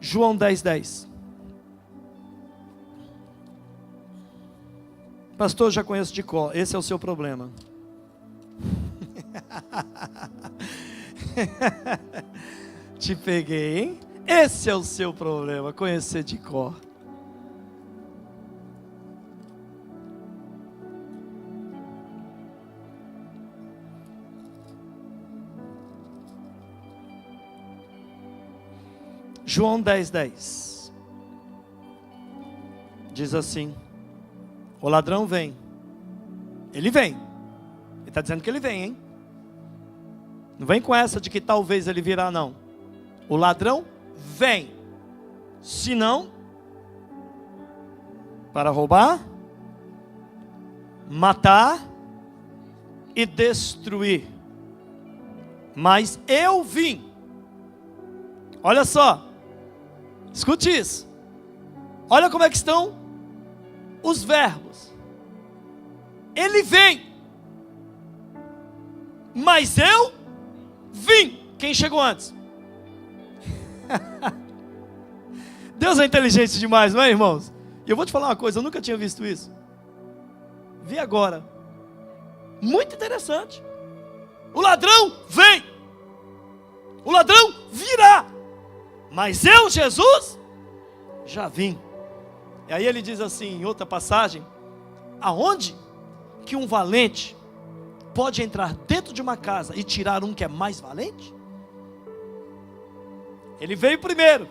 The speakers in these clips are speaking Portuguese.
João 10:10. Pastor, já conheço de cor. Esse é o seu problema. Te peguei, hein? Esse é o seu problema, conhecer de cor. João 10:10 diz assim: o ladrão vem. Ele vem. Ele está dizendo que ele vem, hein? Não vem com essa de que talvez ele virá, não. O ladrão vem, senão para roubar, matar e destruir. Mas eu vim. Olha só. Escute isso. Olha como é que estão os verbos. Ele vem. Mas eu vim. Quem chegou antes? Deus é inteligente demais, não é, irmãos? E eu vou te falar uma coisa, eu nunca tinha visto isso. Vi agora. Muito interessante. O ladrão vem. O ladrão virá. Mas eu, Jesus, já vim. E aí ele diz assim, em outra passagem: aonde que um valente pode entrar dentro de uma casa e tirar um que é mais valente? Ele veio primeiro.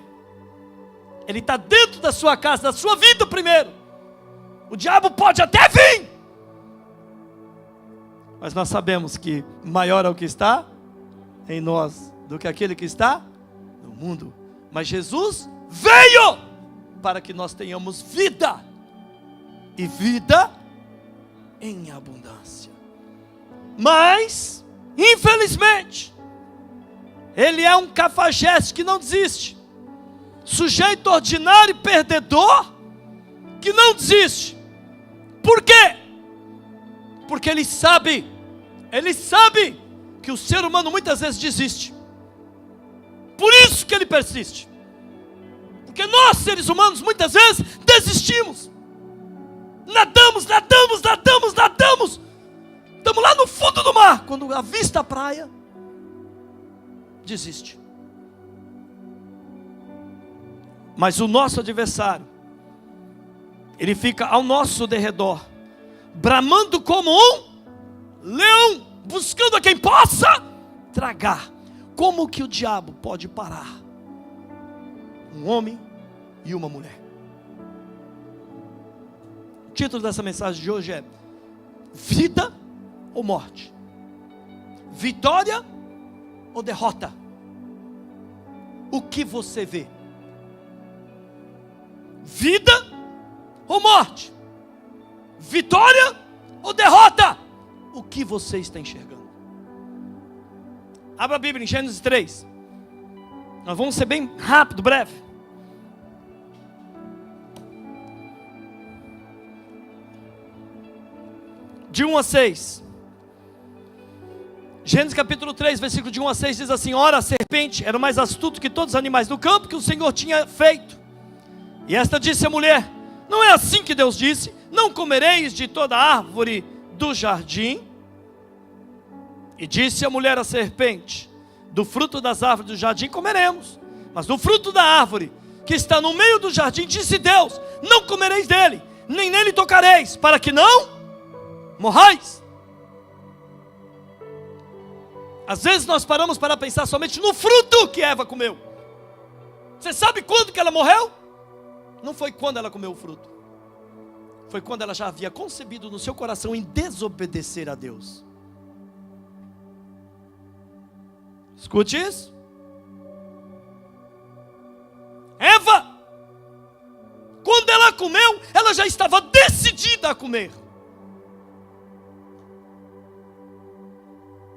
Ele está dentro da sua casa, da sua vida primeiro. O diabo pode até vir, mas nós sabemos que maior é o que está em nós do que aquele que está no mundo. Mas Jesus veio para que nós tenhamos vida, e vida em abundância. Mas, infelizmente, ele é um cafajeste que não desiste, sujeito ordinário e perdedor que não desiste. Por quê? Porque ele sabe que o ser humano muitas vezes desiste. Por isso que ele persiste. Porque nós, seres humanos, muitas vezes desistimos. Nadamos. Estamos lá no fundo do mar. Quando avista a praia, desiste. Mas o nosso adversário, ele fica ao nosso derredor, bramando como um leão, buscando a quem possa tragar. Como que o diabo pode parar um homem e uma mulher? O título dessa mensagem de hoje é: vida ou morte? Vitória ou derrota? O que você vê? Vida ou morte? Vitória ou derrota? O que você está enxergando? Abra a Bíblia em Gênesis 3. Nós vamos ser bem rápido, breve. De 1 a 6. Gênesis capítulo 3, versículo de 1 a 6 diz assim: ora, a serpente era mais astuto que todos os animais do campo que o Senhor tinha feito. E esta disse à mulher: não é assim que Deus disse: não comereis de toda árvore do jardim? E disse a mulher à serpente: do fruto das árvores do jardim comeremos, mas do fruto da árvore que está no meio do jardim, disse Deus: não comereis dele, nem nele tocareis, para que não morrais. Às vezes nós paramos para pensar somente no fruto que Eva comeu. Você sabe quando que ela morreu? Não foi quando ela comeu o fruto, foi quando ela já havia concebido no seu coração em desobedecer a Deus. Escute isso. Eva, quando ela comeu, ela já estava decidida a comer.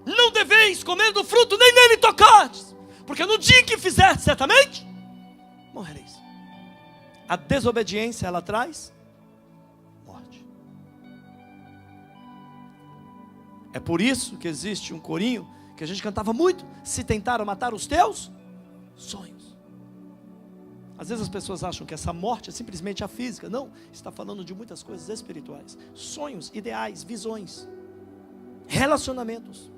Não deveis comer do fruto, nem nele tocardes, porque no dia que fizer, certamente morrereis. A desobediência, ela traz morte. É por isso que existe um corinho que a gente cantava muito: se tentaram matar os teus sonhos, Às vezes as pessoas acham que essa morte é simplesmente a física. Não, está falando de muitas coisas espirituais. Sonhos, ideais, visões, relacionamentos.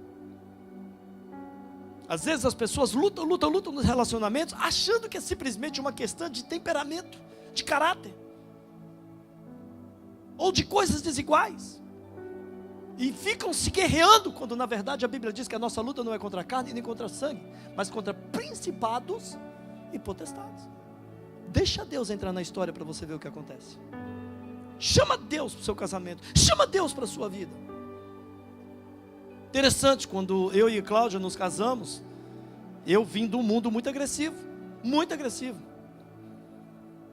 Às vezes as pessoas lutam nos relacionamentos, achando que é simplesmente uma questão de temperamento, de caráter, ou de coisas desiguais. E ficam se guerreando, quando na verdade a Bíblia diz que a nossa luta não é contra a carne nem contra sangue, mas contra principados e potestades. Deixa Deus entrar na história para você ver o que acontece. Chama Deus para o seu casamento, chama Deus para a sua vida. Interessante, quando eu e Cláudia nos casamos, eu vim de um mundo muito agressivo, muito agressivo.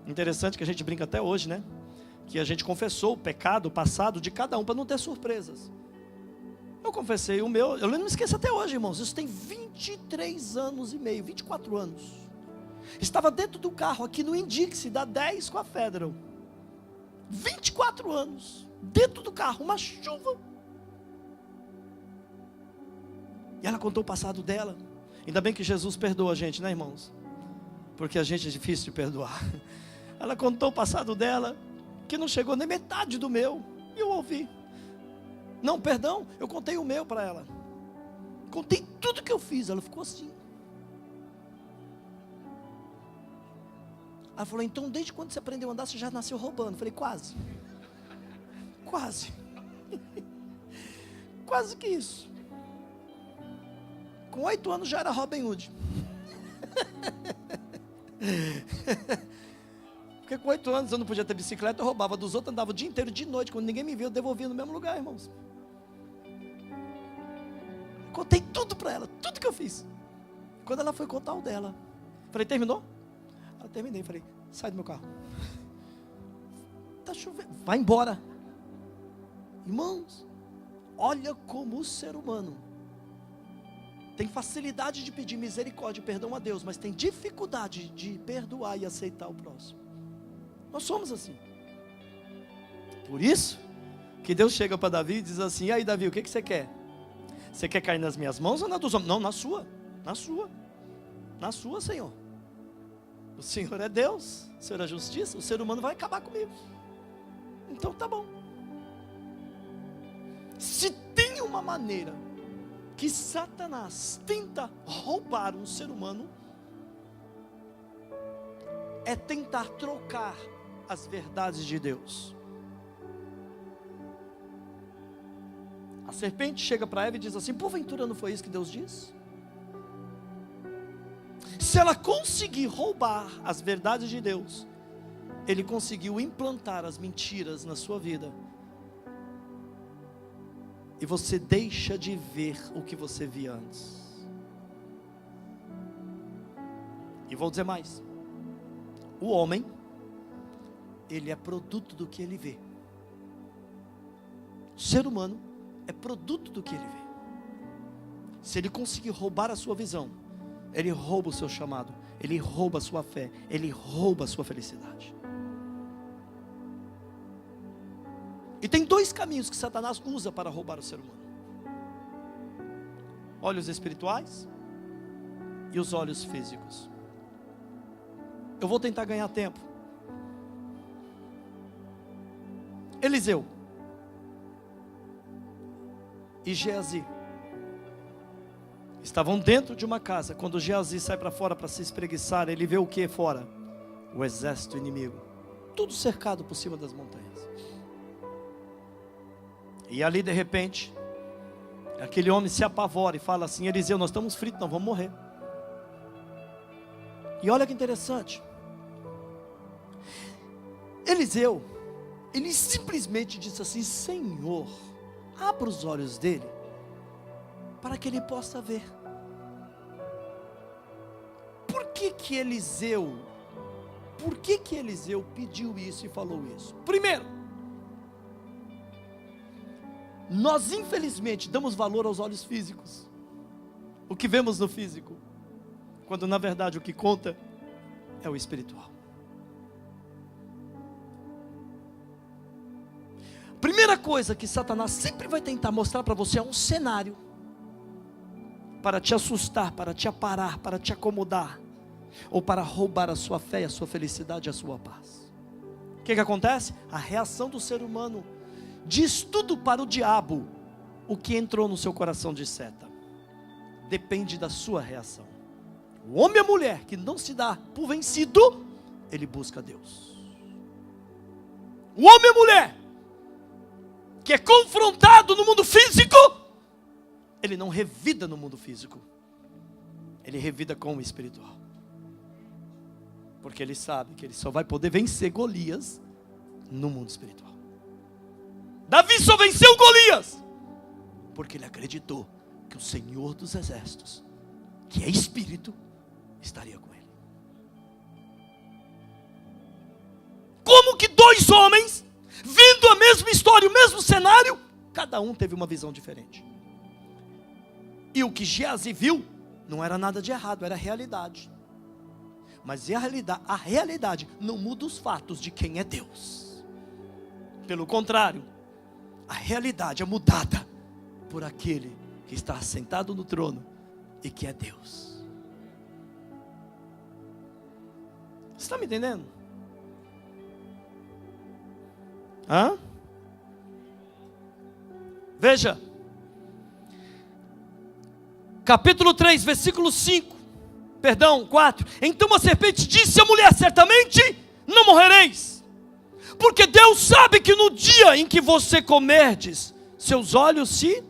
Interessante que a gente brinca até hoje, né? Que a gente confessou o pecado, o passado de cada um para não ter surpresas. Eu confessei o meu, eu não me esqueço até hoje, irmãos, isso tem 23 anos e meio, 24 anos. Estava dentro do carro aqui no Indix, da 10 com a Federal. 24 anos, dentro do carro, uma chuva. E ela contou o passado dela. Ainda bem que Jesus perdoa a gente, né, irmãos? Porque a gente é difícil de perdoar. Ela contou o passado dela, que não chegou nem metade do meu. E eu ouvi. Não, perdão, eu contei o meu para ela. Contei tudo que eu fiz. Ela ficou assim. Ela falou, então desde quando você aprendeu a andar, você já nasceu roubando? Eu falei, quase. Quase. Quase que isso. Com 8 anos já era Robin Hood. Porque com 8 anos eu não podia ter bicicleta, eu roubava dos outros, andava o dia inteiro, de noite, quando ninguém me via, eu devolvia no mesmo lugar, irmãos. Contei tudo para ela, tudo que eu fiz. Quando ela foi contar o dela, falei, terminou? Ela, terminei, falei, sai do meu carro. Está chovendo, vai embora. Irmãos, olha como o ser humano tem facilidade de pedir misericórdia e perdão a Deus, mas tem dificuldade de perdoar e aceitar o próximo. Nós somos assim. Por isso que Deus chega para Davi e diz assim, e aí Davi, o que você quer? Você quer cair nas minhas mãos ou na dos homens? Não, na sua, Senhor. O Senhor é Deus, o Senhor é justiça, o ser humano vai acabar comigo. Então tá bom. Se tem uma maneira que Satanás tenta roubar um ser humano, é tentar trocar as verdades de Deus. A serpente chega para Eva e diz assim, porventura não foi isso que Deus disse? Se ela conseguir roubar as verdades de Deus, ele conseguiu implantar as mentiras na sua vida. E você deixa de ver o que você via antes. E vou dizer mais. O homem, ele é produto do que ele vê. O ser humano é produto do que ele vê. Se ele conseguir roubar a sua visão, ele rouba o seu chamado, ele rouba a sua fé, ele rouba a sua felicidade. E tem 2 caminhos que Satanás usa para roubar o ser humano: olhos espirituais e os olhos físicos. Eu vou tentar ganhar tempo. Eliseu e Geazi estavam dentro de uma casa. Quando Geazi sai para fora para se espreguiçar, ele vê o que fora? O exército inimigo, tudo cercado por cima das montanhas. E ali de repente, aquele homem se apavora e fala assim, Eliseu, nós estamos fritos, nós vamos morrer. E olha que interessante, Eliseu, ele simplesmente disse assim, Senhor, abra os olhos dele, para que ele possa ver. Por que Eliseu pediu isso e falou isso? Primeiro, nós infelizmente damos valor aos olhos físicos, o que vemos no físico, quando na verdade o que conta é o espiritual. Primeira coisa que Satanás sempre vai tentar mostrar para você é um cenário, para te assustar, para te aparar, para te acomodar, ou para roubar a sua fé, a sua felicidade e a sua paz. O que acontece? A reação do ser humano diz tudo para o diabo. O que entrou no seu coração de seta depende da sua reação. O homem e a mulher que não se dá por vencido, ele busca Deus. O homem e a mulher que é confrontado no mundo físico, ele não revida no mundo físico, ele revida com o espiritual. Porque ele sabe que ele só vai poder vencer Golias no mundo espiritual. Davi só venceu Golias porque ele acreditou que o Senhor dos Exércitos, que é Espírito, estaria com ele. Como que dois homens, vendo a mesma história, o mesmo cenário, cada um teve uma visão diferente. E o que Geazi viu não era nada de errado, era realidade. Mas a realidade não muda os fatos de quem é Deus. Pelo contrário, a realidade é mudada por aquele que está sentado no trono e que é Deus. Você está me entendendo? Hã? Veja, capítulo 3, versículo 4. Então a serpente disse à mulher: certamente não morrereis, porque Deus sabe que no dia em que você comerdes, seus olhos se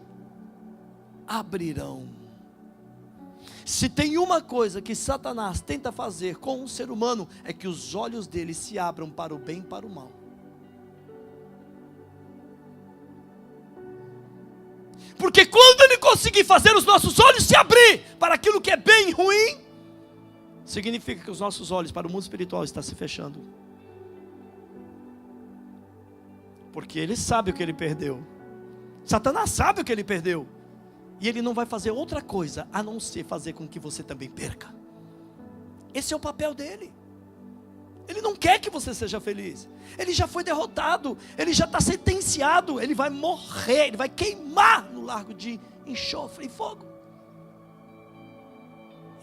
abrirão. Se tem uma coisa que Satanás tenta fazer com um ser humano, é que os olhos dele se abram para o bem e para o mal. Porque quando ele conseguir fazer os nossos olhos se abrir para aquilo que é bem e ruim, significa que os nossos olhos para o mundo espiritual estão se fechando. Porque ele sabe o que ele perdeu. Satanás sabe o que ele perdeu. E ele não vai fazer outra coisa a não ser fazer com que você também perca. Esse é o papel dele. Ele não quer que você seja feliz. Ele já foi derrotado. Ele já está sentenciado. Ele vai morrer. Ele vai queimar no lago de enxofre e fogo.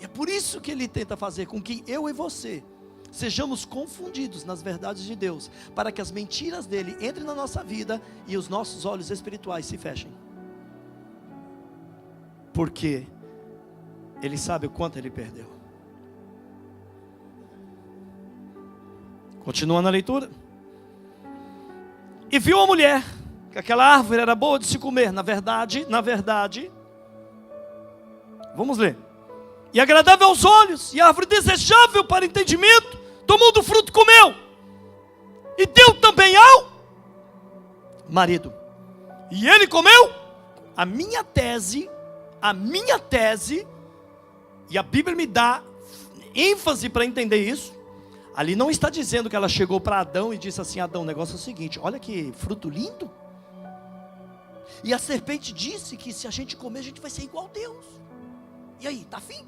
E é por isso que ele tenta fazer com que eu e você sejamos confundidos nas verdades de Deus, para que as mentiras dele entrem na nossa vida e os nossos olhos espirituais se fechem. Porque ele sabe o quanto ele perdeu. Continua na leitura. E viu a mulher que aquela árvore era boa de se comer. Na verdade, vamos ler. E agradável aos olhos, e árvore desejável para entendimento. Tomou do fruto e comeu. E deu também ao marido. E ele comeu. A minha tese, e a Bíblia me dá ênfase para entender isso. Ali não está dizendo que ela chegou para Adão e disse assim: Adão, o negócio é o seguinte, olha que fruto lindo. E a serpente disse que se a gente comer, a gente vai ser igual a Deus. E aí, tá afim?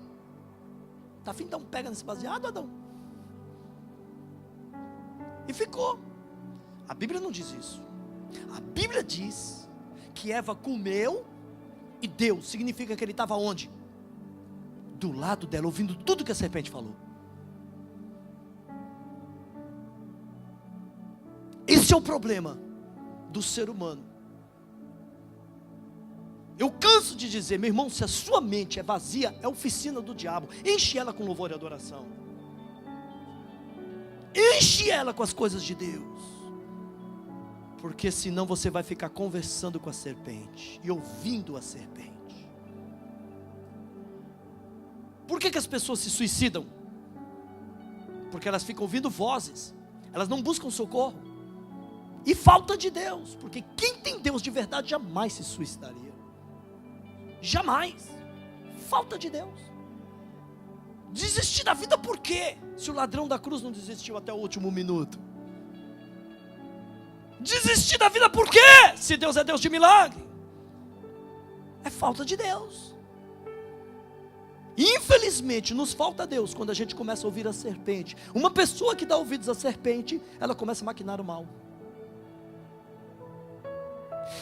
Tá afim? Então pega nesse baseado, Adão. E ficou. A Bíblia não diz isso. A Bíblia diz que Eva comeu e deu. Significa que ele estava onde? Do lado dela, ouvindo tudo que a serpente falou. Esse é o problema do ser humano. Eu canso de dizer, meu irmão, se a sua mente é vazia, é oficina do diabo. Enche ela com louvor e adoração. Enche ela com as coisas de Deus. Porque senão você vai ficar conversando com a serpente e ouvindo a serpente. Por que as pessoas se suicidam? Porque elas ficam ouvindo vozes. Elas não buscam socorro. E falta de Deus. Porque quem tem Deus de verdade jamais se suicidaria. Jamais. Falta de Deus. Desistir da vida por quê? Se o ladrão da cruz não desistiu até o último minuto. Desistir da vida por quê? Se Deus é Deus de milagre. É falta de Deus. Infelizmente nos falta Deus quando a gente começa a ouvir a serpente. Uma pessoa que dá ouvidos à serpente, ela começa a maquinar o mal.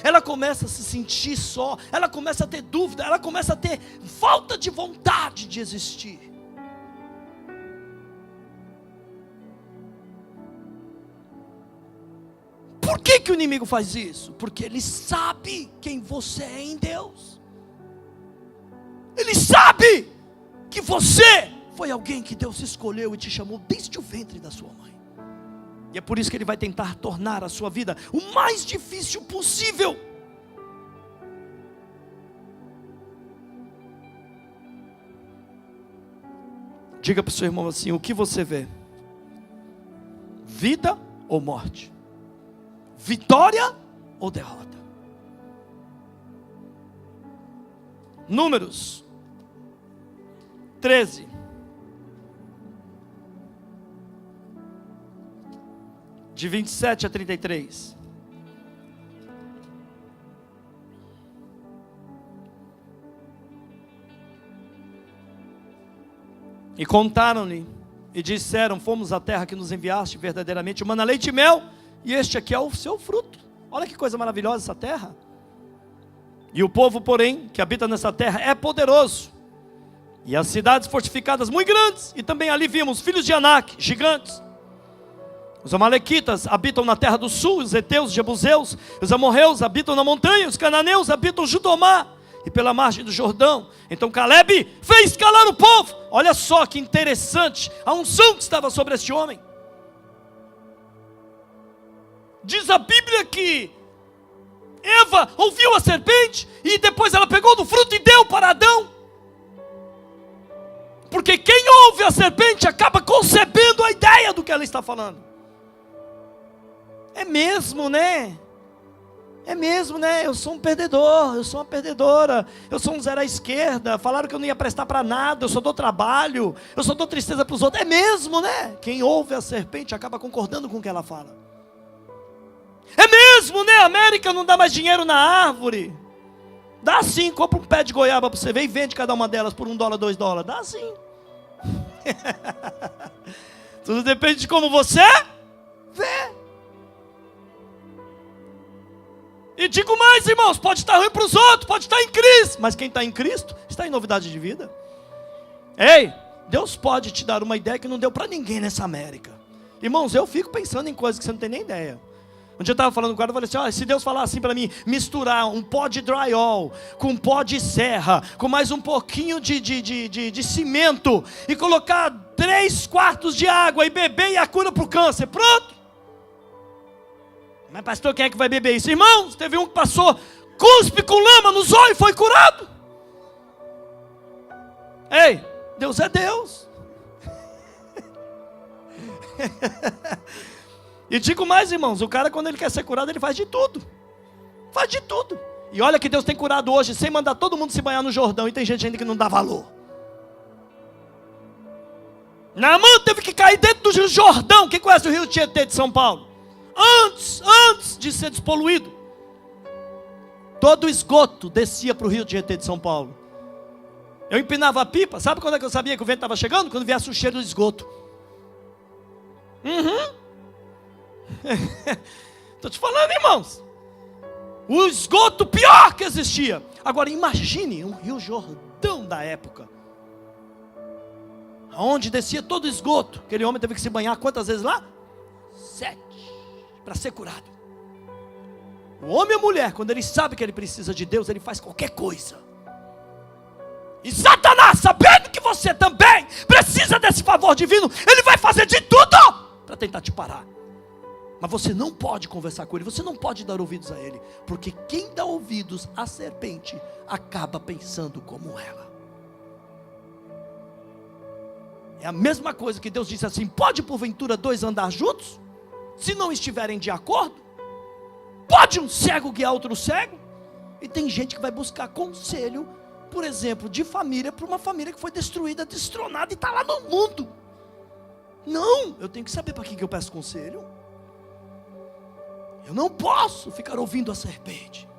Ela começa a se sentir só. Ela começa a ter dúvida. Ela começa a ter falta de vontade de existir. Por que que o inimigo faz isso? Porque ele sabe quem você é em Deus. Ele sabe que você foi alguém que Deus escolheu e te chamou desde o ventre da sua mãe. E é por isso que ele vai tentar tornar a sua vida o mais difícil possível. Diga para o seu irmão assim: o que você vê? Vida ou morte? Vitória ou derrota? Números 13. De 27 a 33. E contaram-lhe e disseram: fomos à terra que nos enviaste, verdadeiramente mana leite e mel, e este aqui é o seu fruto. Olha que coisa maravilhosa essa terra. E o povo, porém, que habita nessa terra é poderoso, e as cidades fortificadas muito grandes, e também ali vimos filhos de Anak, gigantes. Os amalequitas habitam na terra do sul, os heteus, os jebuseus, os amorreus habitam na montanha, os cananeus habitam junto ao mar e pela margem do Jordão. Então Caleb fez calar o povo. Olha só que interessante a unção que estava sobre este homem. Diz a Bíblia que Eva ouviu a serpente e depois ela pegou do fruto e deu para Adão. Porque quem ouve a serpente acaba concebendo a ideia do que ela está falando. É mesmo, né? É mesmo, né? Eu sou um perdedor, eu sou uma perdedora, eu sou um zero à esquerda. Falaram que eu não ia prestar para nada, eu só dou trabalho, eu só dou tristeza para os outros. É mesmo, né? Quem ouve a serpente acaba concordando com o que ela fala. É mesmo, né? A América não dá mais dinheiro na árvore. Dá sim, compra um pé de goiaba para você ver e vende cada uma delas por $1, $2. Dá sim. Tudo depende de como você vê. E digo mais, irmãos, pode estar ruim para os outros, pode estar em crise, mas quem está em Cristo, está em novidade de vida. Ei, Deus pode te dar uma ideia que não deu para ninguém nessa América. Irmãos, eu fico pensando em coisas que você não tem nem ideia. Um dia eu estava falando com o cara, eu falei assim: olha, se Deus falar assim para mim, misturar um pó de drywall com um pó de serra, com mais um pouquinho de cimento, e colocar 3 quartos de água e beber e a cura para o câncer, pronto. Mas pastor, quem é que vai beber isso? Irmãos, teve um que passou cuspe com lama nos olhos e foi curado. Ei, Deus é Deus. E digo mais, irmãos, o cara quando ele quer ser curado, ele faz de tudo. Faz de tudo. E olha que Deus tem curado hoje sem mandar todo mundo se banhar no Jordão. E tem gente ainda que não dá valor. Naamã teve que cair dentro do Jordão. Quem conhece o rio Tietê de São Paulo? Antes de ser despoluído, todo o esgoto descia para o rio Tietê de São Paulo. Eu empinava a pipa. Sabe quando é que eu sabia que o vento estava chegando? Quando viesse o cheiro do esgoto. Estou te falando, irmãos. O esgoto pior que existia. Agora imagine um rio Jordão da época, onde descia todo o esgoto. Aquele homem teve que se banhar quantas vezes lá? 7. Para ser curado. O homem e a mulher, quando ele sabe que ele precisa de Deus, ele faz qualquer coisa. E Satanás, sabendo que você também precisa desse favor divino, ele vai fazer de tudo para tentar te parar. Mas você não pode conversar com ele, você não pode dar ouvidos a ele, porque quem dá ouvidos à serpente acaba pensando como ela. É a mesma coisa que Deus disse assim: pode porventura 2 andar juntos, se não estiverem de acordo? Pode um cego guiar outro cego? E tem gente que vai buscar conselho, por exemplo, de família, para uma família que foi destruída, destronada e está lá no mundo. Não, eu tenho que saber para quem que eu peço conselho. Eu não posso ficar ouvindo a serpente,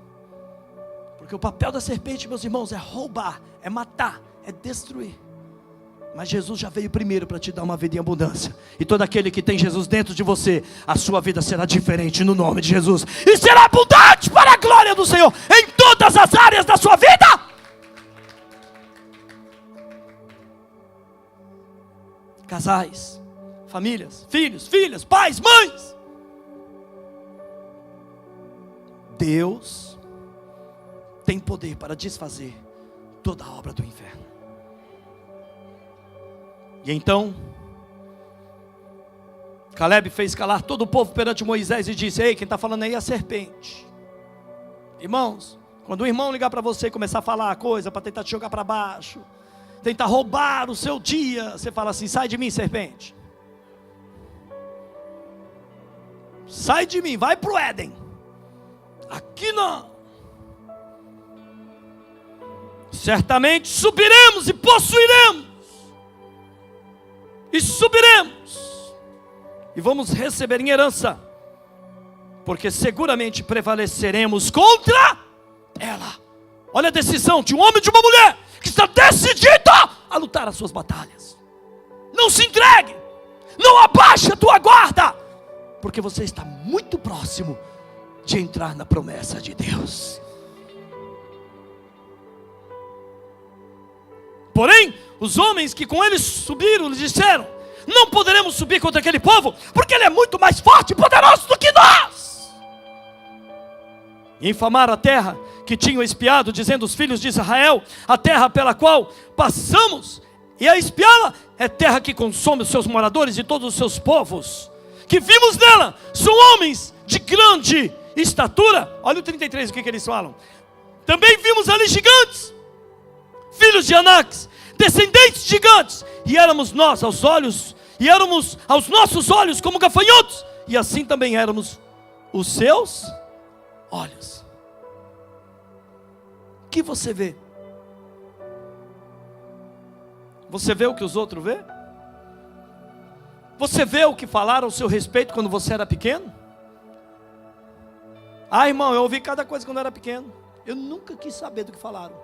porque o papel da serpente, meus irmãos, é roubar, é matar, é destruir. Mas Jesus já veio primeiro para te dar uma vida em abundância. E todo aquele que tem Jesus dentro de você, a sua vida será diferente no nome de Jesus. E será abundante para a glória do Senhor em todas as áreas da sua vida. Casais, famílias, filhos, filhas, pais, mães. Deus tem poder para desfazer toda a obra do inferno. E então Caleb fez calar todo o povo perante Moisés e disse: ei, quem está falando aí é a serpente. Irmãos, quando um irmão ligar para você e começar a falar coisa para tentar te jogar para baixo, tentar roubar o seu dia, você fala assim: sai de mim, serpente. Sai de mim, vai para o Éden. Aqui não. Certamente subiremos e possuiremos. E subiremos. E vamos receber em herança. Porque seguramente prevaleceremos contra ela. Olha a decisão de um homem e de uma mulher que está decidida a lutar as suas batalhas. Não se entregue. Não abaixe a tua guarda. Porque você está muito próximo de entrar na promessa de Deus. Porém, os homens que com eles subiram lhe disseram: não poderemos subir contra aquele povo, porque ele é muito mais forte e poderoso do que nós. E infamaram a terra que tinham espiado, dizendo: os filhos de Israel, a terra pela qual passamos, e a espiá-la é terra que consome os seus moradores e todos os seus povos, que vimos nela, são homens de grande estatura. Olha o 33, o que eles falam: também vimos ali gigantes, filhos de Anaques, descendentes de gigantes, e éramos nós aos olhos, e éramos aos nossos olhos como gafanhotos, e assim também éramos os seus olhos. O que você vê? Você vê o que os outros vê? Você vê o que falaram ao seu respeito quando você era pequeno? Ah, irmão, eu ouvi cada coisa quando eu era pequeno. Eu nunca quis saber do que falaram.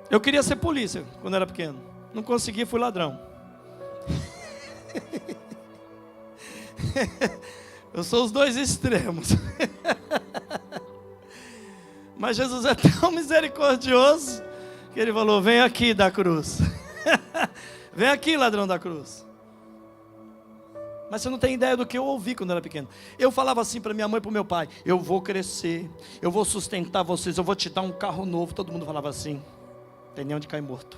Eu queria ser polícia quando eu era pequeno. Não consegui, fui ladrão. Eu sou os dois extremos. Mas Jesus é tão misericordioso que Ele falou: vem aqui da cruz. Vem aqui, ladrão da cruz. Mas você não tem ideia do que eu ouvi quando eu era pequeno. Eu falava assim para minha mãe e para o meu pai: eu vou crescer, eu vou sustentar vocês, eu vou te dar um carro novo. Todo mundo falava assim: tem nem onde cair morto.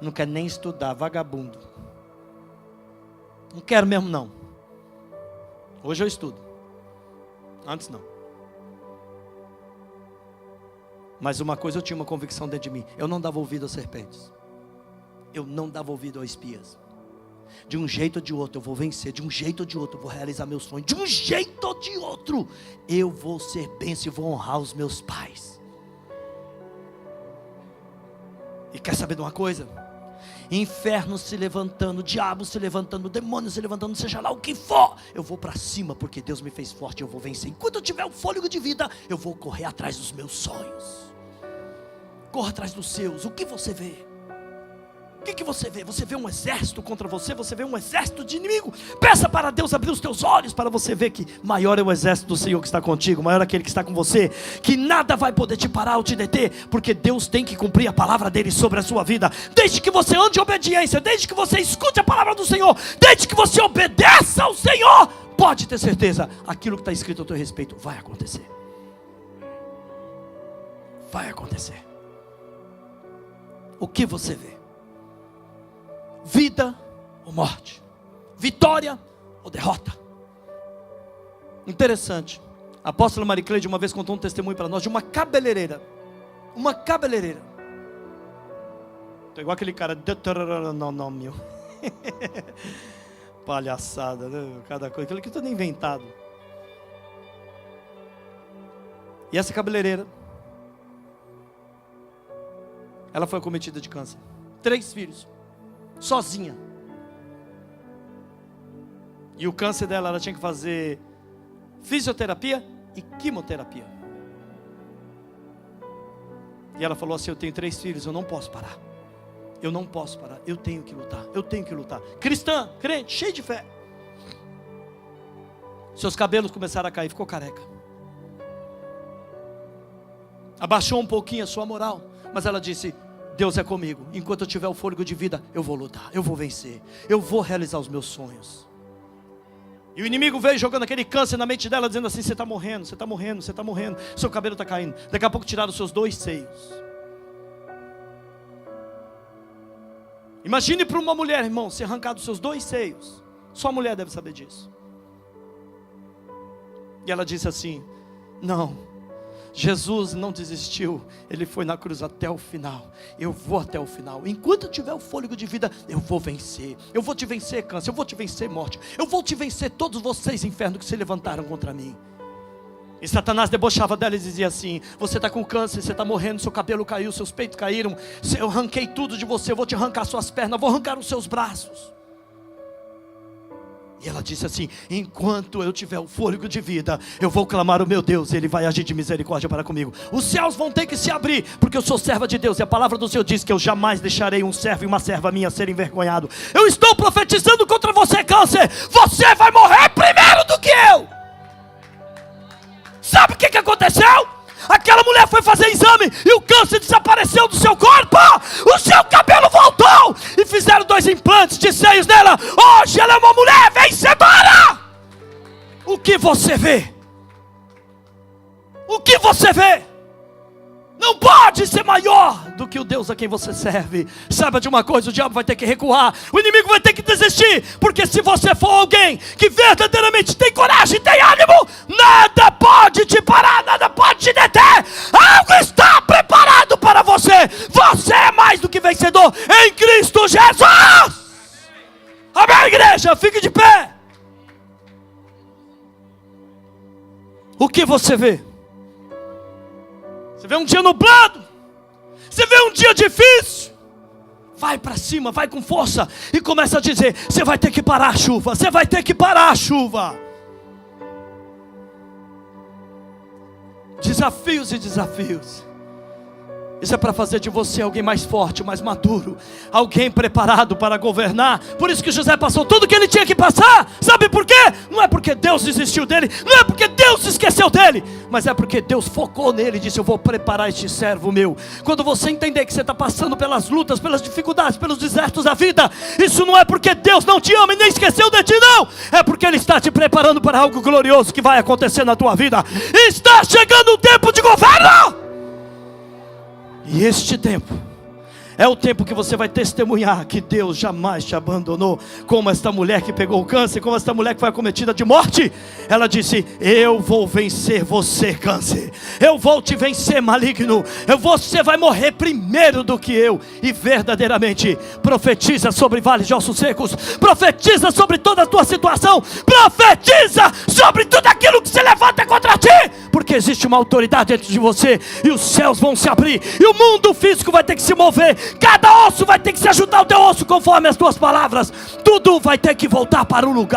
Não quer nem estudar, vagabundo. Não quero mesmo não. Hoje eu estudo. Antes não. Mas uma coisa eu tinha uma convicção dentro de mim: eu não dava ouvido às serpentes. Eu não dava ouvido a espias. De um jeito ou de outro eu vou vencer. De um jeito ou de outro eu vou realizar meus sonhos. De um jeito ou de outro eu vou ser bênção e vou honrar os meus pais. E quer saber de uma coisa? Inferno se levantando, diabo se levantando, demônio se levantando, seja lá o que for, eu vou para cima, porque Deus me fez forte, eu vou vencer. Enquanto eu tiver o fôlego de vida, eu vou correr atrás dos meus sonhos. Corra atrás dos seus. O que você vê? O que você vê? Você vê um exército contra você? Você vê um exército de inimigo? Peça para Deus abrir os teus olhos para você ver que maior é o exército do Senhor que está contigo, maior é aquele que está com você, que nada vai poder te parar ou te deter, porque Deus tem que cumprir a palavra dele sobre a sua vida. Desde que você ande em obediência, desde que você escute a palavra do Senhor, desde que você obedeça ao Senhor, pode ter certeza, aquilo que está escrito a teu respeito vai acontecer. Vai acontecer. O que você vê? Vida ou morte? Vitória ou derrota? Interessante. A apóstola Maricleide uma vez contou um testemunho para nós de uma cabeleireira. Uma cabeleireira. Tô igual aquele cara. Não, meu. Palhaçada, né? Cada coisa. Aquilo que tudo inventado. E essa cabeleireira, ela foi acometida de câncer. 3 filhos. Sozinha. E o câncer dela, ela tinha que fazer fisioterapia e quimioterapia. E ela falou assim: eu tenho 3 filhos, eu não posso parar. Eu não posso parar, eu tenho que lutar. Eu tenho que lutar. Cristã, crente, cheio de fé. Seus cabelos começaram a cair, ficou careca. Abaixou um pouquinho a sua moral, mas ela disse: Deus é comigo, enquanto eu tiver o fôlego de vida, eu vou lutar, eu vou vencer, eu vou realizar os meus sonhos. E o inimigo veio jogando aquele câncer na mente dela, dizendo assim: você está morrendo, você está morrendo, você está morrendo, seu cabelo está caindo. Daqui a pouco tiraram os seus 2 seios. Imagine para uma mulher, irmão, ser arrancado os seus 2 seios. Só a mulher deve saber disso. E ela disse assim: não, Jesus não desistiu, Ele foi na cruz até o final. Eu vou até o final. Enquanto eu tiver o fôlego de vida, eu vou vencer. Eu vou te vencer, câncer, eu vou te vencer, morte. Eu vou te vencer, todos vocês, inferno, que se levantaram contra mim. E Satanás debochava dela e dizia assim: você está com câncer, você está morrendo, seu cabelo caiu, seus peitos caíram, eu arranquei tudo de você, eu vou te arrancar suas pernas, vou arrancar os seus braços. E ela disse assim: enquanto eu tiver o fôlego de vida, eu vou clamar o meu Deus, Ele vai agir de misericórdia para comigo. Os céus vão ter que se abrir, porque eu sou serva de Deus, e a palavra do Senhor diz que eu jamais deixarei um servo e uma serva minha ser envergonhado. Eu estou profetizando contra você, câncer, você vai morrer primeiro do que eu. Sabe o que aconteceu? Aquela mulher foi fazer exame e o câncer desapareceu do seu corpo. O seu cabelo voltou. E fizeram 2 implantes de seios nela. Hoje ela é uma mulher vencedora. O que você vê? O que você vê? Não pode ser maior do que o Deus a quem você serve. Saiba de uma coisa: o diabo vai ter que recuar, o inimigo vai ter que desistir. Porque se você for alguém que verdadeiramente tem coragem, tem ânimo, nada pode te parar, nada pode te deter. Algo está preparado para você. Você é mais do que vencedor em Cristo Jesus. Amém, igreja? Fique de pé. O que você vê? Você vê um dia nublado, você vê um dia difícil, vai para cima, vai com força e começa a dizer: você vai ter que parar a chuva, você vai ter que parar a chuva. Desafios e desafios. Isso é para fazer de você alguém mais forte, mais maduro, alguém preparado para governar. Por isso que José passou tudo que ele tinha que passar. Sabe por quê? Não é porque Deus desistiu dele, não é porque Deus se esqueceu dele, mas é porque Deus focou nele e disse: eu vou preparar este servo meu. Quando você entender que você está passando pelas lutas, pelas dificuldades, pelos desertos da vida, isso não é porque Deus não te ama e nem esqueceu de ti, não. É porque Ele está te preparando para algo glorioso que vai acontecer na tua vida. Está chegando o tempo de governo. E este tempo é o tempo que você vai testemunhar que Deus jamais te abandonou. Como esta mulher que pegou o câncer, como esta mulher que foi acometida de morte, ela disse: eu vou vencer você, câncer, eu vou te vencer, maligno, você vai morrer primeiro do que eu. E verdadeiramente profetiza sobre vales de ossos secos, profetiza sobre toda a tua situação, profetiza sobre tudo aquilo que se levanta contra ti, porque existe uma autoridade dentro de você, e os céus vão se abrir, e o mundo físico vai ter que se mover. Cada osso vai ter que se ajudar ao teu osso conforme as tuas palavras. Tudo vai ter que voltar para o lugar.